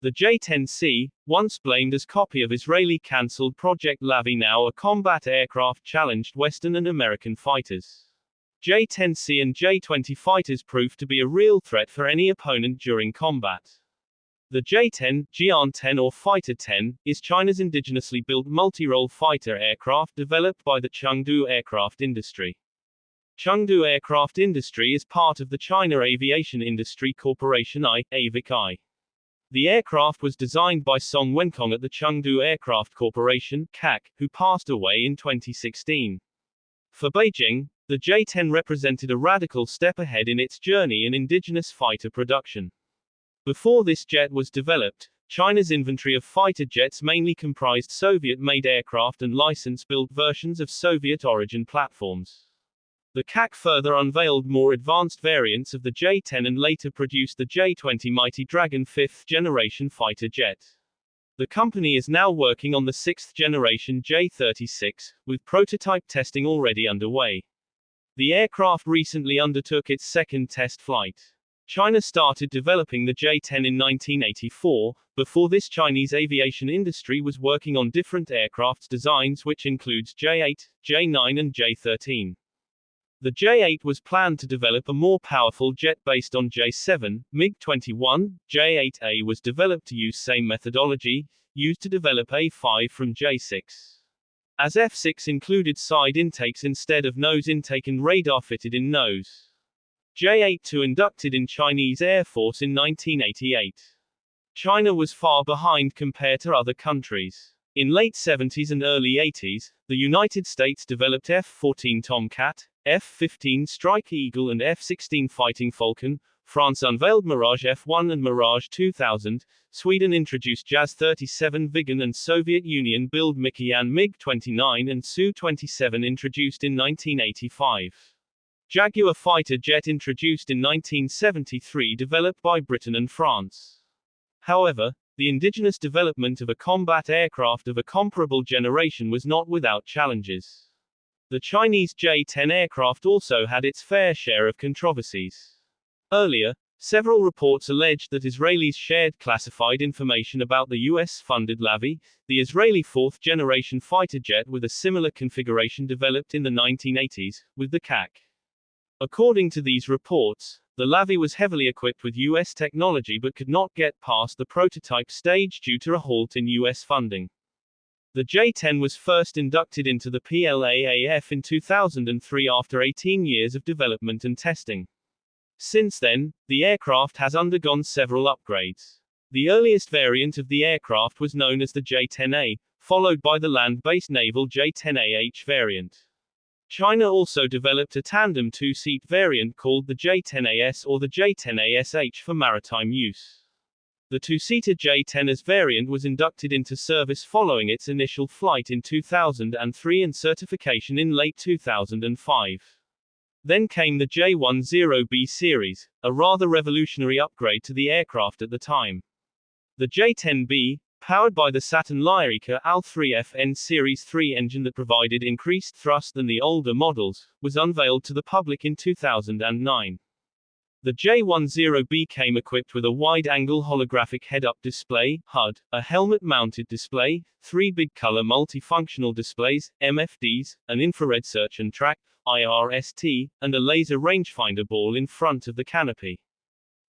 The J-10C, once blamed as copy of Israeli-cancelled Project Lavi, now a combat aircraft, challenged Western and American fighters. J-10C and J-20 fighters proved to be a real threat for any opponent during combat. The J-10, J-10 or Fighter 10, is China's indigenously built multi-role fighter aircraft developed by the Chengdu Aircraft Industry. Chengdu Aircraft Industry is part of the China Aviation Industry Corporation (AVIC). The aircraft was designed by Song Wenkong at the Chengdu Aircraft Corporation (CAC), who passed away in 2016. For Beijing, the J-10 represented a radical step ahead in its journey in indigenous fighter production. Before this jet was developed, China's inventory of fighter jets mainly comprised Soviet-made aircraft and license-built versions of Soviet-origin platforms. The CAC further unveiled more advanced variants of the J-10 and later produced the J-20 Mighty Dragon fifth-generation fighter jet. The company is now working on the sixth-generation J-36, with prototype testing already underway. The aircraft recently undertook its second test flight. China started developing the J-10 in 1984. Before this, Chinese aviation industry was working on different aircraft designs, which includes J-8, J-9 and J-13. The J-8 was planned to develop a more powerful jet based on J-7, MiG-21. J-8A was developed to use same methodology, used to develop A-5 from J-6. As F-6 included side intakes instead of nose intake and radar fitted in nose. J-8-2 inducted in Chinese Air Force in 1988. China was far behind compared to other countries. In late 70s and early 80s, the United States developed F-14 Tomcat, F-15 Strike Eagle and F-16 Fighting Falcon. France unveiled Mirage F-1 and Mirage 2000. Sweden introduced JAS-37 Viggen and Soviet Union built Mikoyan MiG-29 and Su-27 introduced in 1985. Jaguar fighter jet introduced in 1973, developed by Britain and France. However, the indigenous development of a combat aircraft of a comparable generation was not without challenges. The Chinese J-10 aircraft also had its fair share of controversies. Earlier, several reports alleged that Israelis shared classified information about the US-funded Lavi, the Israeli fourth-generation fighter jet with a similar configuration developed in the 1980s, with the CAC. According to these reports, the Lavi was heavily equipped with US technology but could not get past the prototype stage due to a halt in US funding. The J-10 was first inducted into the PLAAF in 2003 after 18 years of development and testing. Since then, the aircraft has undergone several upgrades. The earliest variant of the aircraft was known as the J-10A, followed by the land-based naval J-10AH variant. China also developed a tandem two-seat variant called the J-10AS or the J-10ASH for maritime use. The two-seater J-10AS variant was inducted into service following its initial flight in 2003 and certification in late 2005. Then came the J-10B series, a rather revolutionary upgrade to the aircraft at the time. The J-10B, powered by the Saturn Lyrica AL-3FN Series 3 engine that provided increased thrust than the older models, was unveiled to the public in 2009. The J-10B came equipped with a wide-angle holographic head-up display, HUD, a helmet-mounted display, 3 big-color multifunctional displays, MFDs, an infrared search and track, IRST, and a laser rangefinder ball in front of the canopy.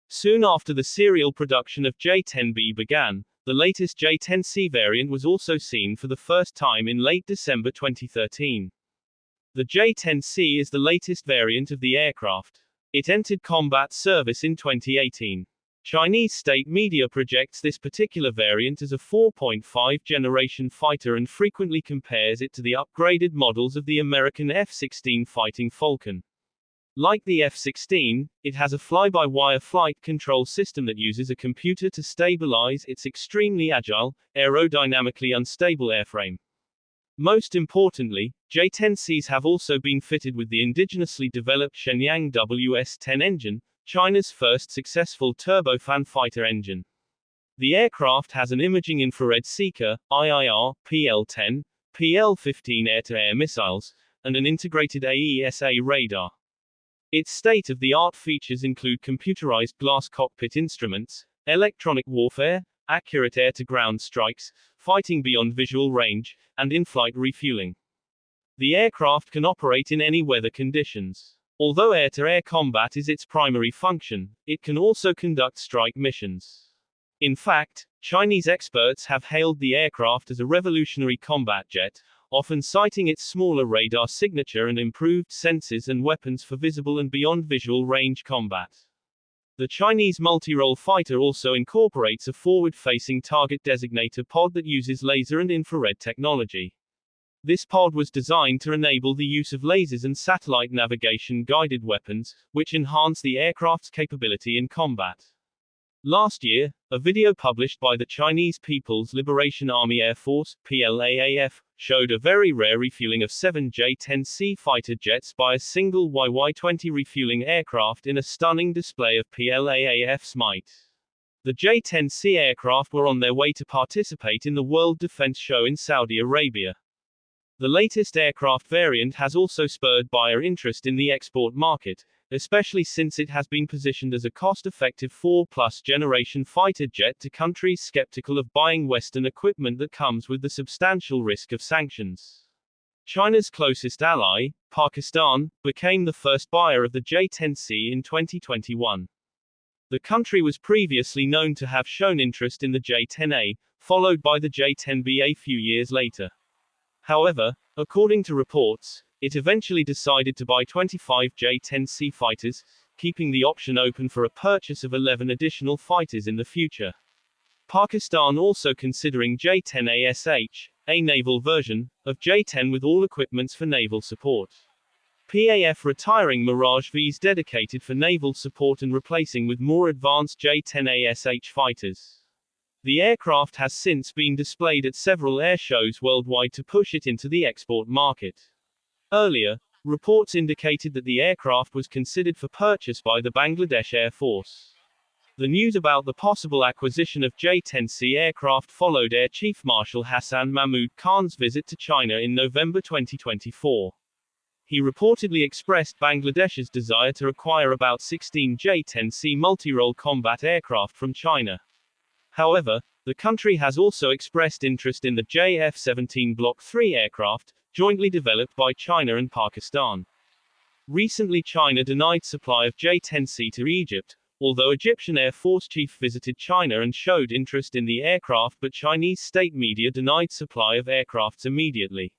Soon after the serial production of J-10B began, the latest J-10C variant was also seen for the first time in late December 2013. The J-10C is the latest variant of the aircraft. It entered combat service in 2018. Chinese state media projects this particular variant as a 4.5-generation fighter and frequently compares it to the upgraded models of the American F-16 Fighting Falcon. Like the F-16, it has a fly-by-wire flight control system that uses a computer to stabilize its extremely agile, aerodynamically unstable airframe. Most importantly, J-10Cs have also been fitted with the indigenously developed Shenyang WS-10 engine, China's first successful turbofan fighter engine. The aircraft has an imaging infrared seeker, IIR, PL-10, PL-15 air-to-air missiles, and an integrated AESA radar. Its state-of-the-art features include computerized glass cockpit instruments, electronic warfare, accurate air-to-ground strikes, fighting beyond visual range, and in-flight refueling. The aircraft can operate in any weather conditions. Although air-to-air combat is its primary function, it can also conduct strike missions. In fact, Chinese experts have hailed the aircraft as a revolutionary combat jet, often citing its smaller radar signature and improved sensors and weapons for visible and beyond visual range combat. The Chinese multi-role fighter also incorporates a forward-facing target designator pod that uses laser and infrared technology. This pod was designed to enable the use of lasers and satellite navigation-guided weapons, which enhance the aircraft's capability in combat. Last year, a video published by the Chinese People's Liberation Army Air Force, PLAAF, showed a very rare refueling of 7 J-10C fighter jets by a single YY-20 refueling aircraft in a stunning display of PLAAF's might. The J-10C aircraft were on their way to participate in the World Defense Show in Saudi Arabia. The latest aircraft variant has also spurred buyer interest in the export market, especially since it has been positioned as a cost-effective 4+ generation fighter jet to countries skeptical of buying Western equipment that comes with the substantial risk of sanctions. China's closest ally, Pakistan, became the first buyer of the J-10C in 2021. The country was previously known to have shown interest in the J-10A, followed by the J-10B a few years later. However, according to reports, it eventually decided to buy 25 J-10C fighters, keeping the option open for a purchase of 11 additional fighters in the future. Pakistan also considering J-10ASH, a naval version, of J-10 with all equipments for naval support. PAF retiring Mirage Vs dedicated for naval support and replacing with more advanced J-10ASH fighters. The aircraft has since been displayed at several air shows worldwide to push it into the export market. Earlier, reports indicated that the aircraft was considered for purchase by the Bangladesh Air Force. The news about the possible acquisition of J-10C aircraft followed Air Chief Marshal Hassan Mahmud Khan's visit to China in November 2024. He reportedly expressed Bangladesh's desire to acquire about 16 J-10C multi-role combat aircraft from China. However, the country has also expressed interest in the JF-17 Block III aircraft, jointly developed by China and Pakistan. Recently, China denied supply of J-10C to Egypt, although Egyptian Air Force Chief visited China and showed interest in the aircraft, but Chinese state media denied supply of aircrafts immediately.